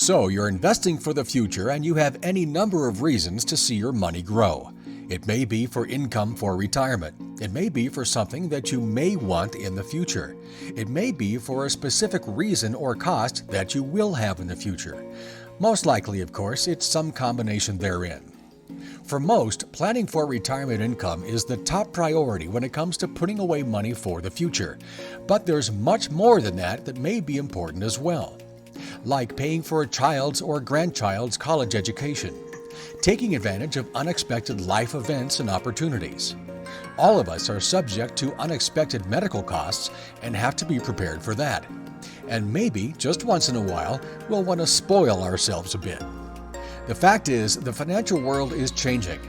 So you're investing for the future and you have any number of reasons to see your money grow. It may be for income for retirement. It may be for something that you may want in the future. It may be for a specific reason or cost that you will have in the future. Most likely, of course, it's some combination therein. For most, planning for retirement income is the top priority when it comes to putting away money for the future. But there's much more than that may be important as well, like paying for a child's or grandchild's college education, taking advantage of unexpected life events and opportunities. All of us are subject to unexpected medical costs and have to be prepared for that. And maybe, just once in a while, we'll want to spoil ourselves a bit. The fact is, the financial world is changing,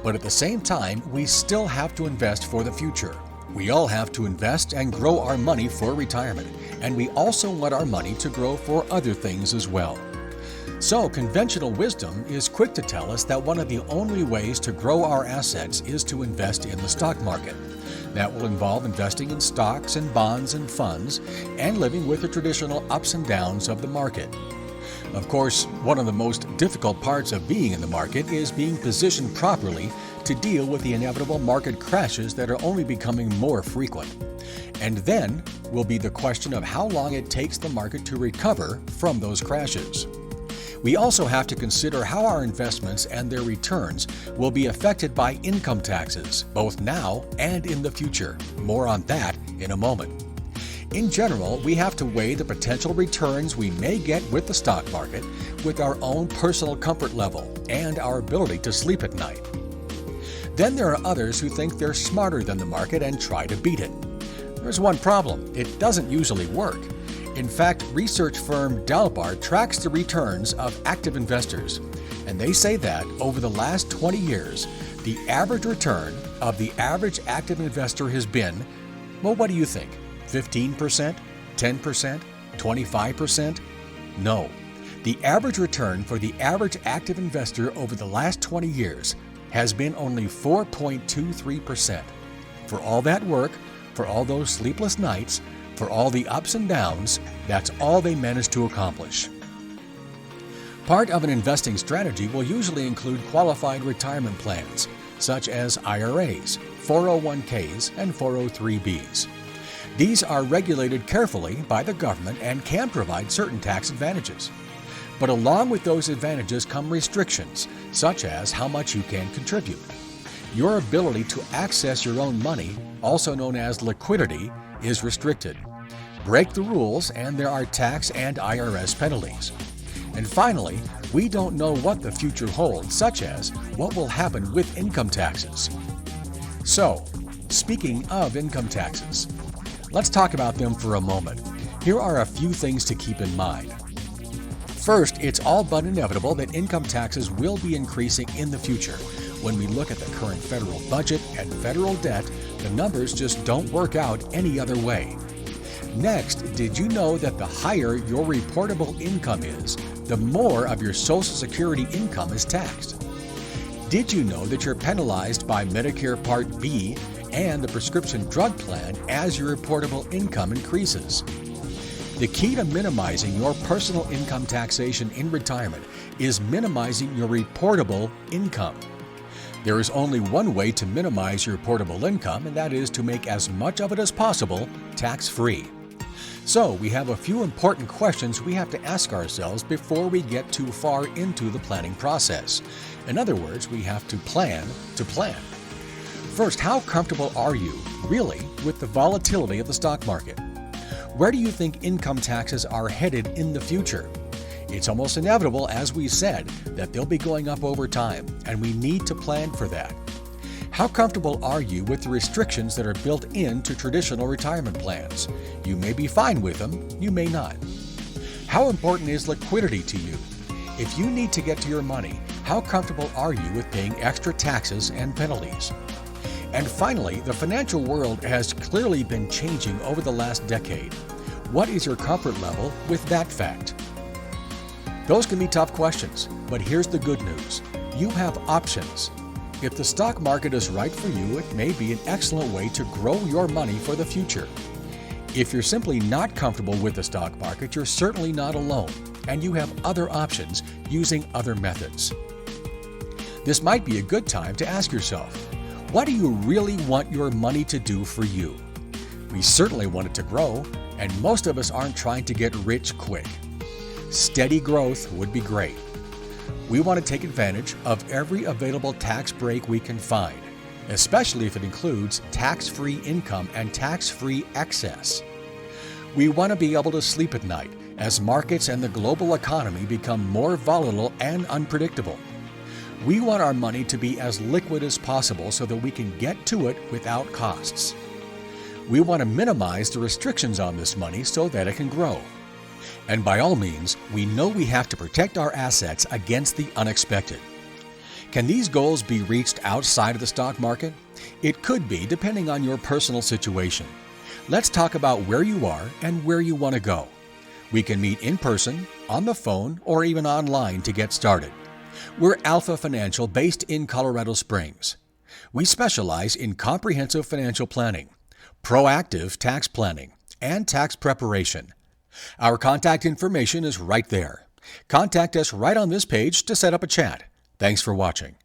but at the same time, we still have to invest for the future. We all have to invest and grow our money for retirement, and we also want our money to grow for other things as well. So, conventional wisdom is quick to tell us that one of the only ways to grow our assets is to invest in the stock market. That will involve investing in stocks and bonds and funds, and living with the traditional ups and downs of the market. Of course, one of the most difficult parts of being in the market is being positioned properly to deal with the inevitable market crashes that are only becoming more frequent. And then will be the question of how long it takes the market to recover from those crashes. We also have to consider how our investments and their returns will be affected by income taxes, both now and in the future. More on that in a moment. In general, we have to weigh the potential returns we may get with the stock market with our own personal comfort level and our ability to sleep at night. Then there are others who think they're smarter than the market and try to beat it. There's one problem: it doesn't usually work. In fact, research firm Dalbar tracks the returns of active investors, and they say that over the last 20 years, the average return of the average active investor has been, well, what do you think? 15%? 10%? 25%? No. The average return for the average active investor over the last 20 years has been only 4.23%. For all that work, for all those sleepless nights, for all the ups and downs, that's all they managed to accomplish. Part of an investing strategy will usually include qualified retirement plans, such as IRAs, 401ks, and 403bs. These are regulated carefully by the government and can provide certain tax advantages. But along with those advantages come restrictions, such as how much you can contribute. Your ability to access your own money, also known as liquidity, is restricted. Break the rules and there are tax and IRS penalties. And finally, we don't know what the future holds, such as what will happen with income taxes. So, speaking of income taxes, let's talk about them for a moment. Here are a few things to keep in mind. First, it's all but inevitable that income taxes will be increasing in the future. When we look at the current federal budget and federal debt, the numbers just don't work out any other way. Next, did you know that the higher your reportable income is, the more of your Social Security income is taxed? Did you know that you're penalized by Medicare Part B and the prescription drug plan as your reportable income increases? The key to minimizing your personal income taxation in retirement is minimizing your reportable income. There is only one way to minimize your reportable income, and that is to make as much of it as possible tax-free. So, we have a few important questions we have to ask ourselves before we get too far into the planning process. In other words, we have to plan to plan. First, how comfortable are you, really, with the volatility of the stock market? Where do you think income taxes are headed in the future? It's almost inevitable, as we said, that they'll be going up over time, and we need to plan for that. How comfortable are you with the restrictions that are built into traditional retirement plans? You may be fine with them, you may not. How important is liquidity to you? If you need to get to your money, how comfortable are you with paying extra taxes and penalties? And finally, the financial world has clearly been changing over the last decade. What is your comfort level with that fact? Those can be tough questions, but here's the good news. You have options. If the stock market is right for you, it may be an excellent way to grow your money for the future. If you're simply not comfortable with the stock market, you're certainly not alone, and you have other options using other methods. This might be a good time to ask yourself, what do you really want your money to do for you? We certainly want it to grow, and most of us aren't trying to get rich quick. Steady growth would be great. We want to take advantage of every available tax break we can find, especially if it includes tax-free income and tax-free excess. We want to be able to sleep at night as markets and the global economy become more volatile and unpredictable. We want our money to be as liquid as possible so that we can get to it without costs. We want to minimize the restrictions on this money so that it can grow. And by all means, we know we have to protect our assets against the unexpected. Can these goals be reached outside of the stock market? It could be, depending on your personal situation. Let's talk about where you are and where you want to go. We can meet in person, on the phone, or even online to get started. We're Alpha Financial based in Colorado Springs. We specialize in comprehensive financial planning, proactive tax planning, and tax preparation. Our contact information is right there. Contact us right on this page to set up a chat. Thanks for watching.